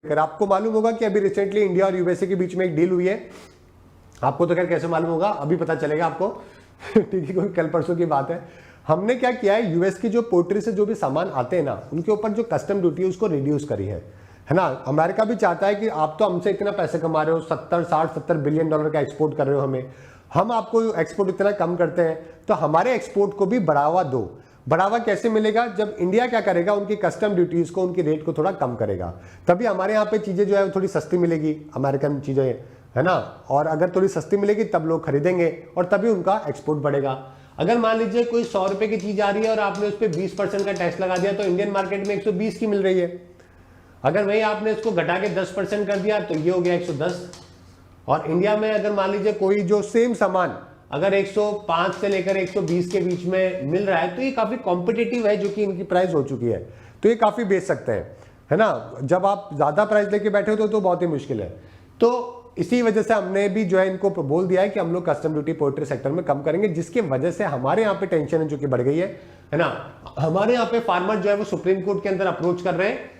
अगर आपको मालूम होगा कि अभी रिसेंटली इंडिया और यूएसए के बीच में एक डील हुई है, आपको तो खैर कैसे मालूम होगा, अभी पता चलेगा आपको ठीक है, कोई कल परसों की बात है। हमने क्या किया है, यूएस की जो पोल्ट्री से जो भी सामान आते हैं ना, उनके ऊपर जो कस्टम ड्यूटी है उसको रिड्यूस करी है ना। अमेरिका भी चाहता है कि आप तो हमसे इतना पैसे कमा रहे हो, 70 बिलियन डॉलर का एक्सपोर्ट कर रहे हो हमें, हम आपको एक्सपोर्ट इतना कम करते हैं, तो हमारे एक्सपोर्ट को भी बढ़ावा दो। बढ़ावा कैसे मिलेगा, जब इंडिया क्या करेगा, उनकी कस्टम ड्यूटीज को, उनकी रेट को थोड़ा कम करेगा, तभी हमारे यहाँ पे चीजें जो है थोड़ी सस्ती मिलेगी, अमेरिकन चीजें, है ना। और अगर थोड़ी सस्ती मिलेगी तब लोग खरीदेंगे और तभी उनका एक्सपोर्ट बढ़ेगा। अगर मान लीजिए कोई 100 रुपए की चीज आ रही है और आपने उस पर 20% का टैक्स लगा दिया, तो इंडियन मार्केट में 120 की मिल रही है। अगर वही आपने इसको घटा के 10% कर दिया तो ये हो गया 110। और इंडिया में अगर मान लीजिए कोई जो सेम सामान अगर 105 से लेकर 120 के बीच में मिल रहा है, तो ये काफी कॉम्पिटिटिव है, जो कि इनकी प्राइस हो चुकी है, तो ये काफी बेच सकते हैं, है ना। जब आप ज्यादा प्राइस लेके बैठे हो तो बहुत ही मुश्किल है। तो इसी वजह से हमने भी जो है इनको बोल दिया है कि हम लोग कस्टम ड्यूटी पोल्ट्री सेक्टर में कम करेंगे, जिसकी वजह से हमारे यहाँ पे टेंशन है जो कि बढ़ गई है ना। हमारे यहाँ पे फार्मर जो है वो सुप्रीम कोर्ट के अंदर अप्रोच कर रहे हैं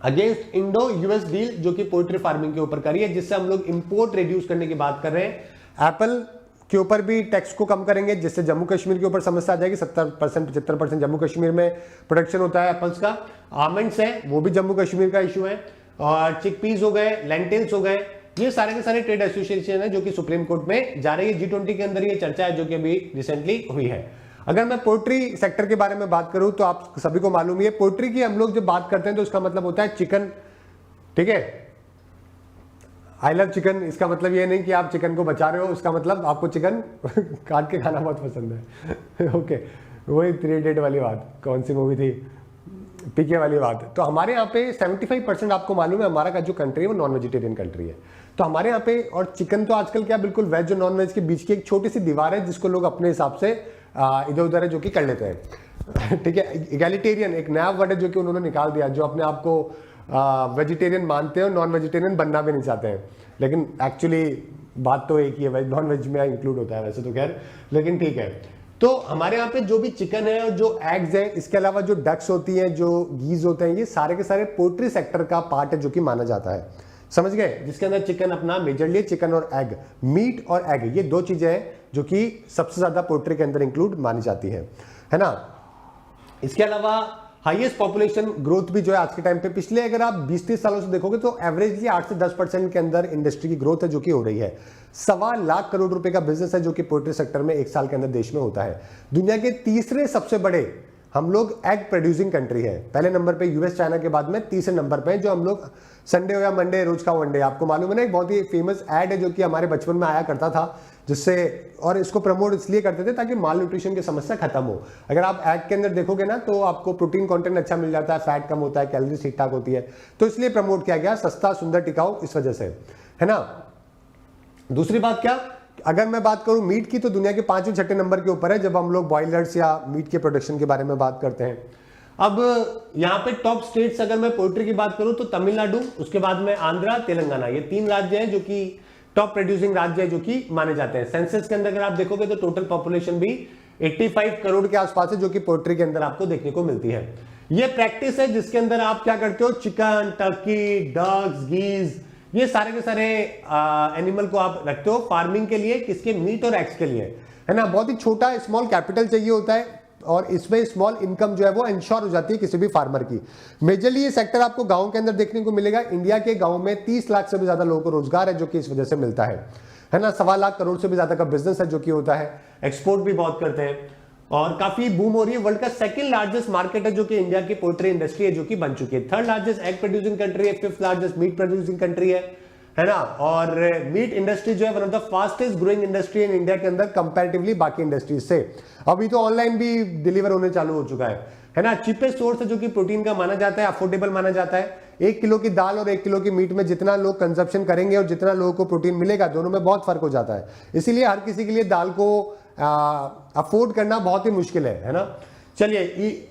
अगेंस्ट इंडो यूएस डील, जो कि पोल्ट्री फार्मिंग के ऊपर करी है, जिससे हम लोग इंपोर्ट रिड्यूस करने की बात कर रहे हैं। एप्पल के ऊपर भी टैक्स को कम करेंगे, जिससे जम्मू कश्मीर के ऊपर समस्या आ जाएगी। 70% 75% जम्मू कश्मीर में प्रोडक्शन होता है एप्पल्स का। आमंड्स है वो भी जम्मू कश्मीर का इशू है, और चिकपीस हो गए, लेंटिल्स हो गए, ये सारे के सारे ट्रेड एसोसिएशन है जो कि सुप्रीम कोर्ट में जा रही है। G20 के अंदर ये चर्चा है जो कि अभी रिसेंटली हुई है। अगर मैं पोल्ट्री सेक्टर के बारे में बात करूं तो आप सभी को मालूम है, पोल्ट्री की हम लोग जब बात करते हैं तो उसका मतलब होता है चिकन, ठीक है। आई लव चिकन, इसका मतलब ये नहीं कि आप चिकन को बचा रहे हो, उसका मतलब आपको चिकन काट के खाना बहुत पसंद है ओके, वही 3 इडियट वाली बात, कौन सी मूवी थी, पीके वाली बात। तो हमारे यहाँ पे 75% आपको मालूम है हमारा का जो कंट्री है वो नॉन वेजिटेरियन कंट्री है। तो हमारे यहाँ पे, और चिकन तो आजकल क्या बिल्कुल वेज और नॉन वेज के बीच की एक छोटी सी दीवार है, जिसको लोग अपने हिसाब से इधर उधर है जो कि कर लेते हैं ठीक है। इगैलिटेरियन एक नया वर्ड है जो कि उन्होंने निकाल दिया, जो अपने आप को वेजिटेरियन मानते हैं और नॉन वेजिटेरियन बनना भी नहीं चाहते हैं, लेकिन एक्चुअली बात तो एक ही है, नॉन वेज में इंक्लूड होता है वैसे तो खैर, लेकिन ठीक है। तो हमारे यहाँ पे जो भी चिकन है और जो एग्स है, इसके अलावा जो डक्स होती हैं, जो गीज होते हैं, ये सारे के सारे पोल्ट्री सेक्टर का पार्ट है जो कि माना जाता है, समझ गए। जिसके अंदर चिकन अपना मेजरली चिकन और एग, मीट और एग, ये 2 चीजें हैं जो कि सबसे ज्यादा पोल्ट्री के अंदर इंक्लूड मानी जाती है ना। इसके अलावा हाईएस्ट पॉपुलेशन ग्रोथ भी जो है आज के टाइम पे, पिछले अगर आप 20-30 सालों से देखोगे तो एवरेजली 8 से 10% के अंदर इंडस्ट्री की ग्रोथ है जो कि हो रही है। 1.25 लाख करोड़ रुपए का बिजनेस है जो कि पोल्ट्री सेक्टर में 1 साल के अंदर देश में होता है। दुनिया के तीसरे सबसे बड़े हम लोग एग प्रोड्यूसिंग कंट्री है। पहले नंबर पे यूएस चाइना के बाद में तीसरे नंबर पे जो हम लोग संडे हो या मंडे रोज खाओ अंडे, आपको मालूम है ना, एक बहुत ही फेमस एड है जो कि हमारे बचपन में आया करता था, जिससे, और इसको प्रमोट इसलिए करते थे ताकि माल न्यूट्रिशन की समस्या खत्म हो। अगर आप एग के अंदर देखोगे ना तो आपको प्रोटीन कंटेंट अच्छा मिल जाता है, फैट कम होता है, कैलोरीज ठीक ठाक होती है, तो इसलिए प्रमोट किया गया, सस्ता सुंदर टिकाऊ इस वजह से, है ना। दूसरी बात क्या, अगर मैं बात करूं मीट की, तो दुनिया के 5वें-6ठे नंबर के ऊपर है जब हम लोग बॉयलर्स या मीट के प्रोडक्शन के बारे में बात करते हैं। अब यहाँ पे टॉप स्टेट्स अगर मैं पोल्ट्री की बात करूं तो तमिलनाडु, उसके बाद में आंध्रा, तेलंगाना, ये 3 राज्य हैं जो कि टॉप प्रोड्यूसिंग राज्य है जो कि माने जाते हैं। सेंसस के अंदर अगर आप देखोगे तो टोटल पॉपुलेशन भी 85 करोड़ के आसपास है जो कि पोल्ट्री के अंदर आपको देखने को मिलती है। ये प्रैक्टिस है जिसके अंदर आप क्या करते हो, चिकन, टर्की, डक्स, गीज, ये सारे के सारे एनिमल को आप रखते हो फार्मिंग के लिए, किसके, मीट और एग्स के लिए, है ना। बहुत ही छोटा स्मॉल कैपिटल चाहिए होता है और इसमें स्मॉल इनकम जो है वो इंश्योर हो जाती है किसी भी फार्मर की। मेजरली ये सेक्टर आपको गांव के अंदर देखने को मिलेगा। इंडिया के गांव में 30 लाख से भी ज्यादा लोगों को रोजगार है जो कि इस वजह से मिलता है ना। 1.25 लाख करोड़ से भी ज्यादा का बिजनेस है जो कि होता है। एक्सपोर्ट भी बहुत करते हैं और काफी बूम हो रही है। वर्ल्ड का 2nd लार्जेस्ट मार्केट है जो कि इंडिया की पोल्ट्री इंडस्ट्री है जो कि बन चुकी है। 3rd largest egg producing country है, 5th largest meet producing country है ना। और मीट इंडस्ट्री जो है one of the fastest growing industry in India के अंदर कंपैरेटिवली बाकी इंडस्ट्रीज से। अभी तो ऑनलाइन भी डिलीवर होने चालू हो चुका है ना। चीपेस्ट सोर्स है जो कि प्रोटीन का माना जाता है, अफोर्डेबल माना जाता है। 1 किलो की दाल और 1 किलो की मीट में जितना लोग कंजप्शन करेंगे और जितना लोगों को प्रोटीन मिलेगा, दोनों में बहुत फर्क हो जाता है। इसीलिए हर किसी के लिए दाल को अफोर्ड करना बहुत ही मुश्किल है ना। चलिए,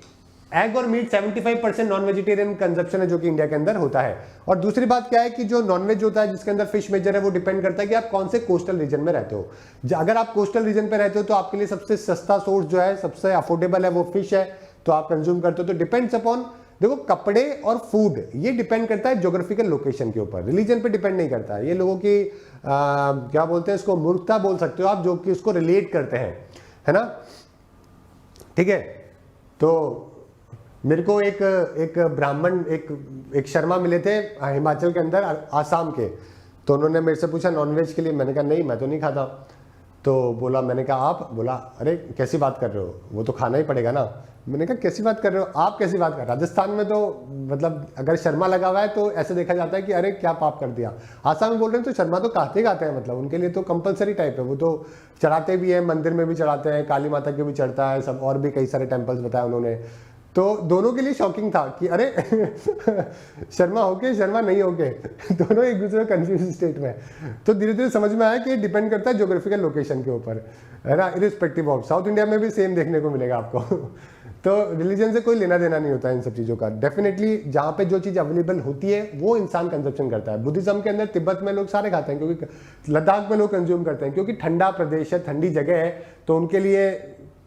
एग और मीट 75% नॉन वेजिटेरियन कंजप्शन है जो कि इंडिया के अंदर होता है। और दूसरी बात क्या है कि जो नॉन वेज होता है जिसके अंदर फिश मेजर है, वो डिपेंड करता है कि आप कौन से कोस्टल रीजन में रहते हो। अगर आप कोस्टल रीजन पे रहते हो तो आपके लिए सबसे सस्ता सोर्स जो है, सबसे अफोर्डेबल है, वो फिश है, तो आप कंज्यूम करते हो। तो डिपेंड्स अपॉन देखो कपड़े और फूड ये डिपेंड करता है ज्योग्राफिकल लोकेशन के ऊपर, रिलीजन पे डिपेंड नहीं करता है। ये लोगों की क्या बोलते हैं इसको, मूर्खता बोल सकते हो आप, जो कि उसको रिलेट करते हैं, है ना। ठीक है, तो मेरे को एक ब्राह्मण एक शर्मा मिले थे हिमाचल के अंदर, आसाम के। तो उन्होंने मेरे से पूछा नॉनवेज के लिए, मैंने कहा नहीं मैं तो नहीं खाता। तो बोला, मैंने कहा आप, बोला अरे कैसी बात कर रहे हो, वो तो खाना ही पड़ेगा ना। मैंने कहा कैसी बात कर रहे हो आप, कैसी बात कर, राजस्थान में तो मतलब अगर शर्मा लगा हुआ है तो ऐसे देखा जाता है कि अरे क्या पाप कर दिया। आसाम में बोल रहे हैं तो शर्मा तो खाते हैं, मतलब उनके लिए तो कंपलसरी टाइप है, वो तो चढ़ाते भी है, मंदिर में भी चढ़ाते हैं, काली माता के भी चढ़ता है सब, और भी कई सारे टेम्पल्स बताए उन्होंने। तो दोनों के लिए शॉकिंग था कि अरे शर्मा होके शर्मा नहीं होके दोनों एक दूसरे कंफ्यूज स्टेट में। तो धीरे धीरे समझ में आया कि डिपेंड करता है ज्योग्राफिकल लोकेशन के ऊपर, है ना, इरिस्पेक्टिव ऑफ। साउथ इंडिया में भी सेम देखने को मिलेगा आपको तो रिलीजन से कोई लेना देना नहीं होता है इन सब चीज़ों का। डेफिनेटली जहाँ पे जो चीज़ अवेलेबल होती है वो इंसान कंजप्शन करता है। बुद्धिज्म के अंदर तिब्बत में लोग सारे खाते हैं, क्योंकि लद्दाख में लोग कंज्यूम करते हैं, क्योंकि ठंडा प्रदेश है, ठंडी जगह है, तो उनके लिए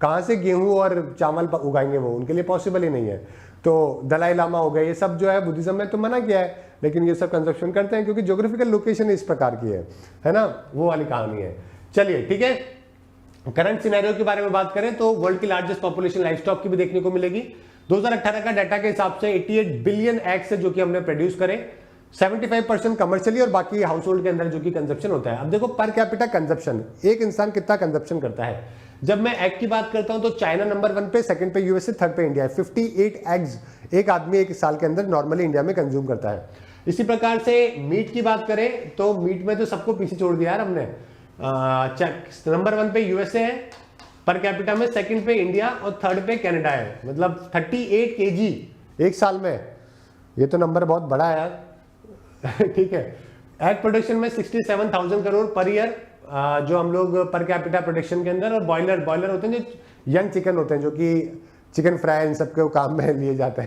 कहाँ से गेहूं और चावल उगाएंगे, वो उनके लिए पॉसिबल ही नहीं है। तो दलाई लामा हो गए, ये सब जो है बुद्धिज्म में तो मना किया है, लेकिन ये सब कंजप्शन करते हैं क्योंकि ज्योग्राफिकल लोकेशन इस प्रकार की है ना, वो वाली कहानी है। चलिए ठीक है, करंट सिनेरियो के बारे में बात करें तो वर्ल्ड की लार्जेस्ट पॉपुलेशन लाइवस्टॉक की भी देखने को मिलेगी। 2018 का डाटा के हिसाब से 88 बिलियन एग्स है जो कि हमने प्रोड्यूस करे, 75% कमर्शियली और बाकी हाउस होल्ड के अंदर जो कि कंजप्शन होता है। अब देखो पर कैपिटा कंजप्शन, एक इंसान कितना कंजप्शन करता है। जब मैं एग की बात करता हूं तो चाइना नंबर 1 पे, सेकंड पे यूएसए, थर्ड पे इंडिया है। 58 एग्स एक आदमी एक साल के अंदर नॉर्मली इंडिया में कंज्यूम करता है। इसी प्रकार से मीट की बात करें तो मीट में तो सबको पीछे छोड़ दिया यार हमने। नंबर 1 पे यूएसए है पर कैपिटा में, सेकंड पे इंडिया और थर्ड पे कनाडा है। मतलब 38 केजी एक साल में, ये तो नंबर बहुत बड़ा है यार ठीक है। एग प्रोडक्शन में 67,000 करोड़ पर ईयर जो हम लोग पर कैपिटा प्रोडक्शन के अंदर, और बॉयलर होते हैं जो यंग चिकन होते हैं, जो कि चिकन फ्राई इन सबके काम में लिए जाते हैं।